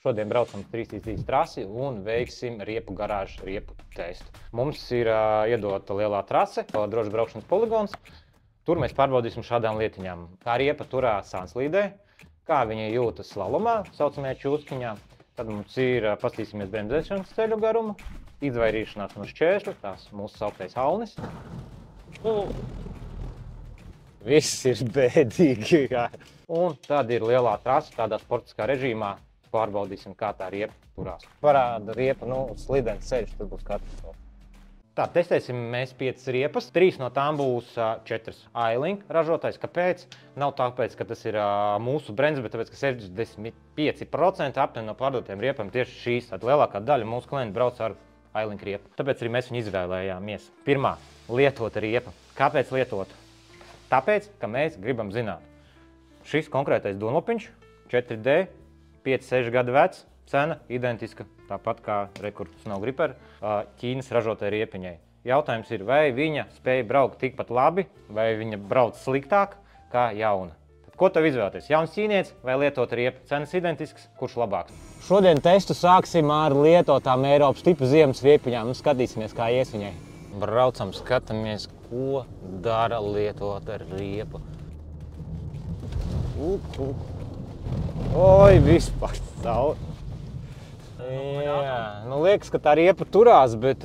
Šodien braucam 333 trasi un veiksim riepu garāžu riepu testu. Mums ir iedota lielā trase, drošs braukšanas poligons. Tur mēs pārbaudīsim šādām lietiņām. Kā riepa turās sānslīdē, kā viņa jūtas slalomā, saucamajā čūskiņā. Tad mums ir paskatīsimies bremzēšanas ceļu garumu, izvairīšanās no šķēršļu, tās mūsu sauktais alnis. Viss ir bēdīgi. Jā. Un tad ir lielā trase, tādā sportiskā režīmā. Pārbaudīsim, kā tā riepa turās. Parāda riepa, slidens ceļš, tur būs katastrofa. Tā, testēsim mēs 5 riepas. 3 no tām būs 4 Ailink ražotājs. Kāpēc? Nav tāpēc, ka tas ir mūsu brands, bet tāpēc, ka 65% aptuveni no pārdotiem riepām tieši šīs. Tad lielākā daļa mūsu klienti brauc ar Ailink riepu. Tāpēc arī mēs viņu izvēlējāmies. Pirmā, lietota riepa. Kāpēc lietota? Tāpēc, ka mēs gribam zināt. Šis konkrētais dunlopiņš, 4D, 5-6 gadu vecs, cena identiska, tāpat kā Snow Gripper, Ķīnas ražotai riepiņai. Jautājums ir, vai viņa spēja braukt tikpat labi, vai viņa brauc sliktāk kā jauna. Tad, ko tev izvēlēties? Jauns ķīnietis vai lietota riepa? Cenas identisks, kurš labāks? Šodien testu sāksim ar lietotām Eiropas tipu ziemas riepiņām. Skatīsimies, kā ies viņai. Braucam, skatāmies, ko dara lietota riepa. Oi, vispār savu. Jā, liekas, ka tā riepa turās, bet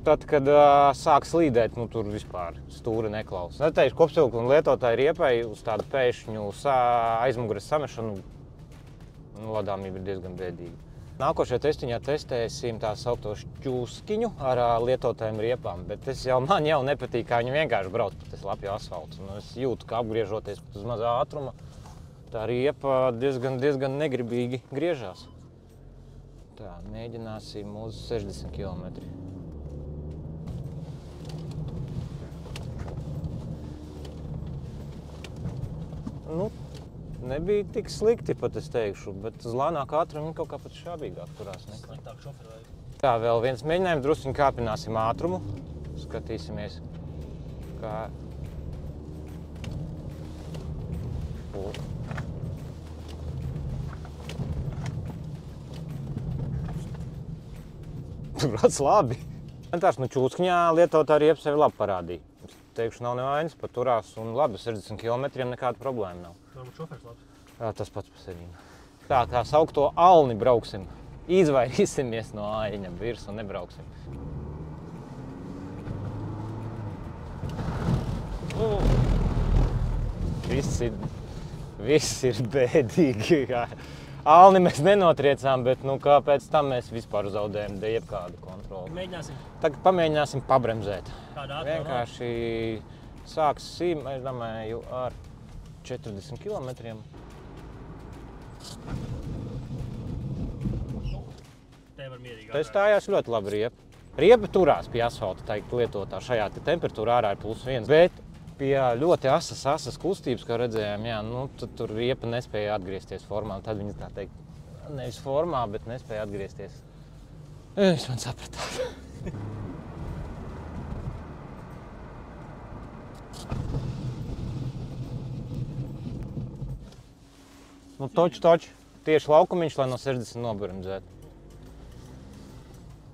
tad, kad sāk slīdēt, tur vispār stūri neklausa. Neteikšu kopsavilkumu un lietotāju riepai uz tādu pēkšņu aizmugures samešanu vadāmība ir diezgan bēdīga. Nākošajā testiņā testēsim tā saukto šķūskiņu ar lietotājiem riepām, bet man jau nepatīk, kā viņi vienkārši brauc pa tas lapju asfaltu. Es jūtu, ka apgriežoties pat uz mazā ātruma, tā riepa diezgan negribīgi griežās. Tā, mēģināsim uz 60 km. Nebija tik slikti, pat es teikšu, bet uz lēnāku ātrumu viņa kaut kā pat šābīgāk turās. Sliktāk šoferi vajag. Tā, vēl viens mēģinājums, drusciņi kāpināsim ātrumu. Skatīsimies, kā... Turās labi. Vienkārši čūskiņā lietotā riepa sevi labi parādīja. Teikšu, nav nevainas, pat turās un labi, 60 km nekāda problēma nav. Varbūt šoferis labs. Jā, tas pats par sevi. Tā, kā saukto alni brauksim. Izvairīsimies no āļiņa virs un nebrauksim. Viss ir bēdīgi. Alni mēs nenotriecām, bet kāpēc tam mēs vispār zaudējam jebkādu kontroli. Mēģināsim. Tagad pamēģināsim pabremzēt. Kādā ātrumā? Vienkārši sāksim, es domāju, ar 40 km. Te var mierīgi. Tā stājās ļoti labi riepa. Riepa turās pie asfalta, teikt, lietotā šajā temperatūrā ārā ir +1. Bet pie ļoti asas kustības, kā redzējām, tad tur riepa nespēja atgriezties formā. Tad viņa tā teikt, nevis formā, bet nespēja atgriezties. Jūs man sapratāt. Toči. Tieši laukumiņš, lai no 60 nobremzētu.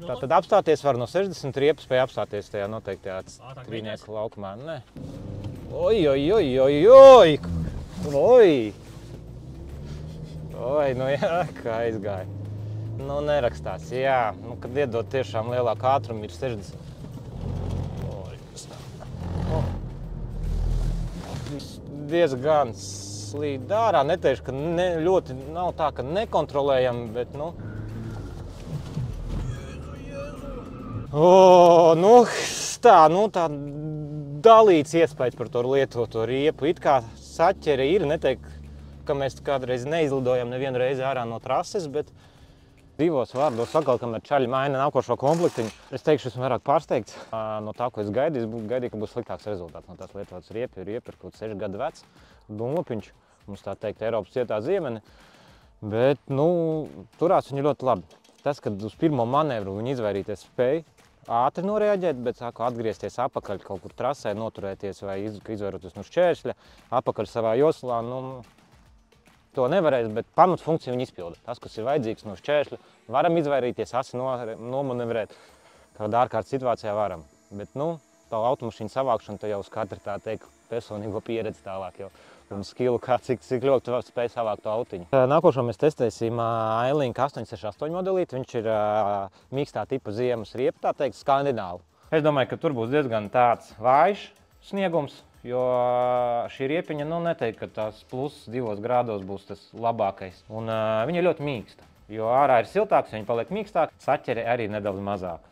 Tātad apstāties var no 60, riepa spēja apstāties tajā noteiktajā trīnieku laukumā. Nē. Oi! Kā aizgāja. Nerakstās, jā. Kad iedod tiešām lielāku ātrumu, ir 60. Diezgan slīd ārā. Neteikšu, ka ļoti nav tā, ka nekontrolējam, bet tā dalīts iespējas par to lietoto riepu. It kā saķere ir, neteikt, ka mēs kādreiz neizlidojam nevienu reizi ārā no trases, bet divos vārdos sakal, kamēr čaļi maina nākošo komplektiņu. Es teikšu, esmu vairāk pārsteigts no tā, ko es gaidīju, ka būs sliktāks rezultāts no tās lietotas riepa. Riepa ir kaut 6 gadu vecs, dunlopiņš, mums tā teikt, Eiropas cietā ziemene, bet, turās viņa ļoti labi. Tas, kad uz pirmo manevru viņa izvairīties spēja ātri noreaģēt, bet sāku atgriezties apakaļ kaut kur trasē, noturēties vai izvairoties no šķēršļa, apakaļ savā joslā, To nevarēs, bet pamatfunkciju viņi izpilda. Tas, kas ir vajadzīgs no šķēršļa, varam izvairīties, asi nomanevrēt, kādā ārkārtas situācijā varam. Bet, nu, tā automašīnu savākšana, tā jau uz katru, tā teikt, personīgo pieredzi tālāk jau. Un skilu, cik ļoti tu spēj savākt to autiņu. Nākošo mēs testēsim Ailink 868 modelīti. Viņš ir mīkstā tipa ziemas riepa, tā teikt, skandinālu. Es domāju, ka tur būs diezgan tāds vājš sniegums, jo šī riepiņa, nu, neteikt, ka tās plus 2 grādos būs tas labākais. Un viņa ir ļoti mīksta, jo ārā ir siltāks, viņa paliek mīkstāk, saķere arī nedaudz mazāk.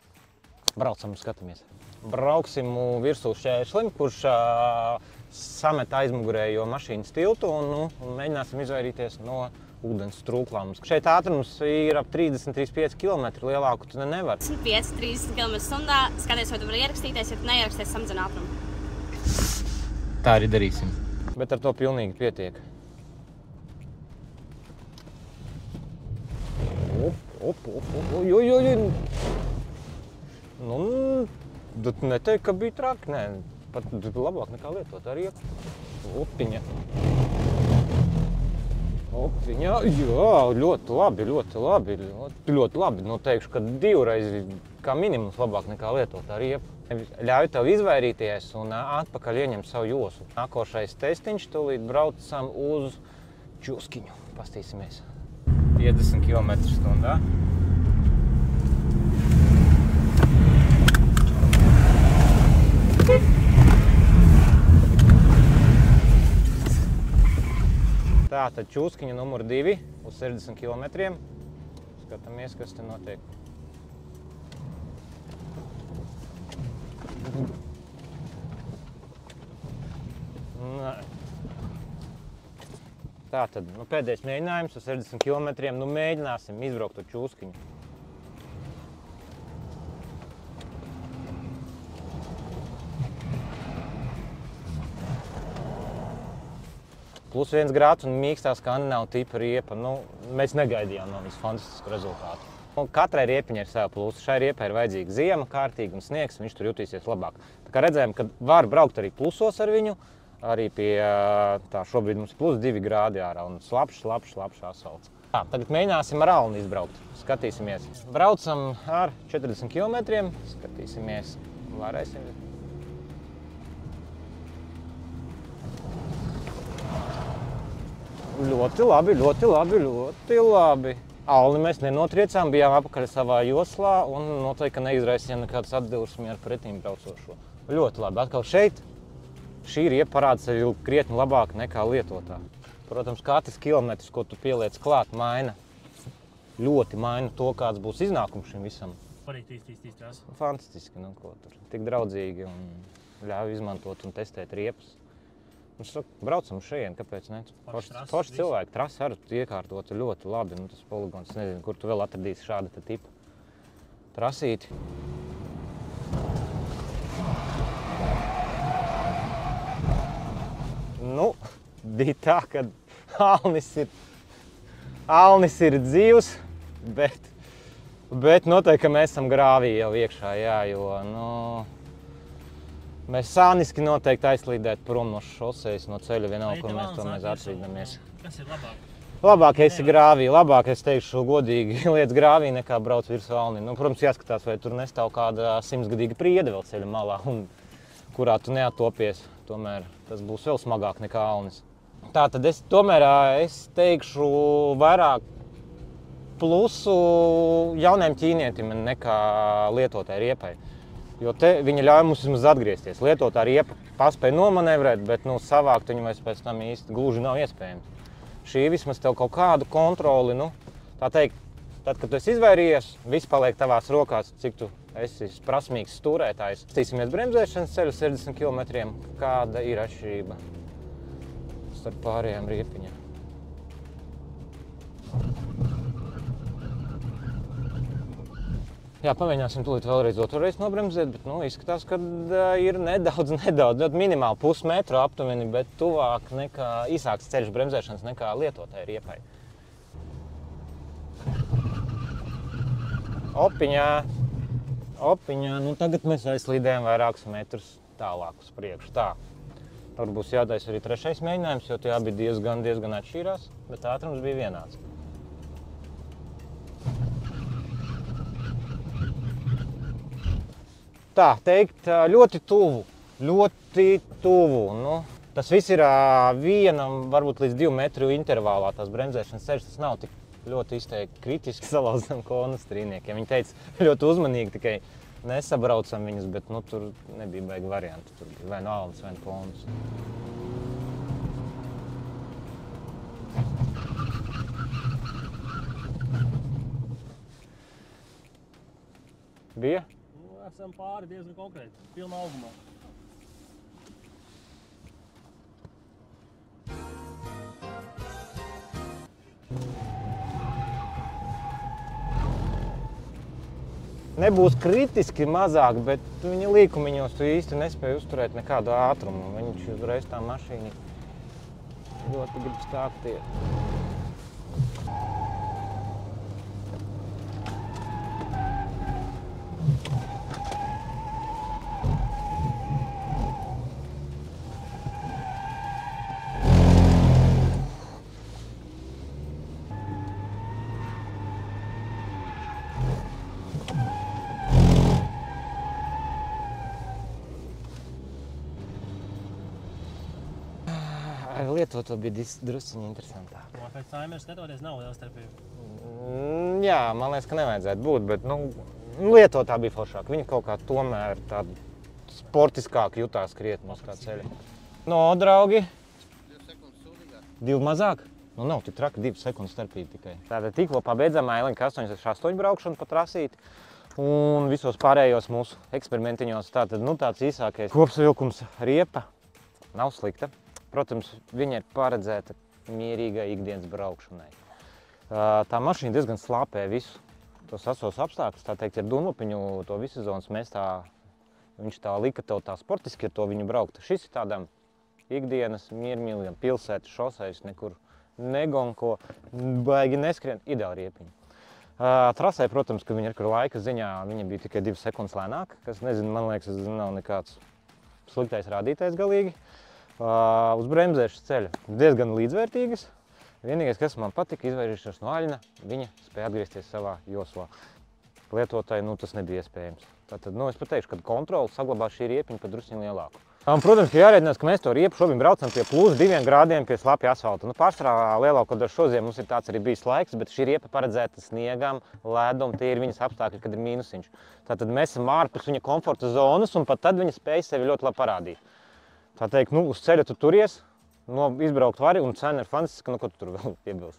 Braucam un skatāmies. Brauksim virsū šķēršlim, kurš samet aizmugurējo mašīnas tiltu un mēģināsim izvairīties no ūdens trūklām. Šeit ātrums ir ap 30–35 km, lielāku tu nevar. 25–30 km/h, skaties, vai tu vari ierakstīties, ja tu neieraksties, samazina ātrumu. Tā arī darīsim. Bet ar to pilnīgi pietiek. Nu, neteikt, ka bija traki, nē. Pat labāk nekā lietot arī. Upiņa. Upiņa, jā, ļoti labi, ļoti labi. Ļoti labi. Nu, teikšu, ka 2 reizi kā minimums labāk nekā lietot arī. Ļauj tev izvairīties un atpakaļ ieņemt savu josu. Nākošais testiņš, tūlīt braucam uz Čuskiņu. Pastīsimies. 50 km/h. Tātad Čuskiņa numur 2 uz 60 km. Skatāmies, kas te notiek. Tātad, nu, pēdējais mēģinājums uz 60 km. Nu, mēģināsim izbraukt ar Čuskiņu. Plus 1 grāds un mīkstā skandinālu tipa riepa. Nu, mēs negaidījām no viņas fantastisku rezultātu. Katrai riepiņai ir sava plusa. Šai riepai ir vajadzīga ziema, kārtīgi un sniegs, viņš tur jutīsies labāk. Tā kā redzējām, ka var braukt arī plusos ar viņu, arī pie tā šobrīd mums ir plus 2 grādi ārā un slapšs asfalts. Tā, tagad mēģināsim ar alni izbraukt. Skatīsimies. Braucam ar 40 km. Skatīsimies, varēsim. Ļoti labi, ļoti labi, ļoti labi. Alni mēs nenotriecām, bijām apakaļ savā joslā un noteikti, ka neizraisījām nekādas atdursmi ar pretīm braucošo. Ļoti labi. Atkal šeit šī riepa parāda sevi krietni labāk nekā lietotā. Protams, katrs kilometrs, ko tu pieliec klāt, ļoti maina to, kāds būs iznākums šim visam. Parīt tās. Fantastiski, nu ko tur. Tik draudzīgi un ļauj izmantot un testēt riepas. Un saku, braucam šeit, kāpēc ne? Forši cilvēki, trasi arī iekārtota ļoti labi. Nu, tas poligons, nezinu, kur tu vēl atradīsi šāda tipa trasīti. Nu, bija tā, ka Alnis ir dzīvs, bet noteikti, ka mēs esam grāvī jau iekšā, jā, jo, nu, mēs sāniski noteikti aizslīdētu prom no šosejas, no ceļa vienalga, kur mēs tomēr atrīdamies. Kas ir labāk? Labākais ir grāvī, labāk, es teikšu godīgi, lietas grāvī nekā brauc virs Alnim. Nu, protams, jāskatās, vai tur nestāv kāda 100-gadīga priede vēl ceļa malā, un kurā tu neatopies. Tomēr tas būs vēl smagāk nekā Alnis. Tātad es teikšu vairāk plusu jauniem ķīnietim nekā lietotai riepai. Jo te viņa ļauj mums vismaz atgriezties. Lietotā riepa paspēja nomanevrēt, bet nu, savākt viņu vairs pēc tam īsti gluži nav iespējams. Šī vismaz tev kaut kādu kontroli, nu, tā teikt, tad, kad tu esi izvairījies, viss paliek tavās rokās, cik tu esi prasmīgs stūrētājs. Stīsimies bremzēšanas ceļu 60 km, kāda ir atšķirība starp pārējām riepiņām. Jā, pamēģināsim tūlīt vēlreiz otru reizi nobremzēt, bet nu, izskatās, ka ir nedaudz, minimāli pusmetru aptuveni, bet tuvāk nekā īsāks ceļš bremzēšanas nekā lietotai riepai. Opiņā, nu tagad mēs aizslīdējam vairākus metrus tālāk uz priekšu. Tā. Tur būs jātaisa arī trešais mēģinājums, jo tie abi diezgan atšķīrās, bet ātrums bija vienāds. Tā teikt, ļoti tuvu. Nu, tas viss ir vienam, varbūt līdz 2 metru intervālā. Tās bremzēšanas ceļš, tas nav tik ļoti izteikti kritiski salauzam konu strīniekiem. Viņi teica ļoti uzmanīgi, tikai nesabraucam viņus, bet nu, tur nebija baigi varianti. Tur bija vai nu alns, vai nu ponus. Bija? Esam pāri diezgan konkrēti, pilna augumā. Nebūs kritiski mazāk, bet viņa līkumiņos tu īsti nespēja uzturēt nekādu ātrumu. Viņš uzreiz tā mašīna ļoti grib stākties. Lietot to bija drusciņi interesantāk. Pēc Saimers skatoties nav liela starpība. Jā, man liekas, ka nevajadzētu būt, bet lietotā bija foršāk. Viņa kaut kā tomēr tāda sportiskāk jutās krietni uz kā ceļa. No, draugi. 2 sekundes sūdīgāk. 2 mazāk? Nu, nav tik traki, 2 sekundes starpība tikai. Tātad tikko pabeidzām Ailenka 868 braukšanu pa trasīti. Un visos pārējos mūsu eksperimentiņos tātad, tāds īsākais kopsavilkums riepa nav slikta. Protams, viņa ir paredzēta mierīgai ikdienas braukšanai. Tā mašīna diezgan slāpē visu tos asos apstākļus, tā teikt, ar Dunlopiņu to visu zonas mēs viņš tā lika tev tā sportiski ar to viņu braukt. Šis ir tādam ikdienas miermīlīgam pilsētas šoseis, nekur negonko, baigi neskrien, ideāli riepiņi. Trasē, protams, ka viņa ar laika ziņā viņa bija tikai 2 sekundes lēnāka, kas, nezinu, man liekas, nav nekāds sliktais rādītājs galīgi. Uz bremzēšanas ceļa diezgan līdzvērtīgas. Vienīgais, kas man patika, izvairīšanās no aļņa, viņa spēja atgriezties savā joslā. Lietotāji, tas nebija iespējams. Tātad, es pat teikšu, ka kontroli saglabā šī riepiņa pat drusciņi lielāku. Protams, ka jārēķinās, ka mēs to riepu šobrīd braucam pie +2 grādiem pie slapja asfalta. Pārsvarā lielāko daļu šodien mums ir tāds arī bijis laiks, bet šī riepa paredzēta sniegam, ledum, tie ir viņas apstākļi, kad ir mīnusiņš. Tātad mēs esam ārpus viņa komforta zonas un pat tad viņa spēja sevi ļoti labi parādīt. Tā teikt, uz ceļa tu turies, izbraukt vari un cena ir fantastiska, ko tu tur vēl iebilst.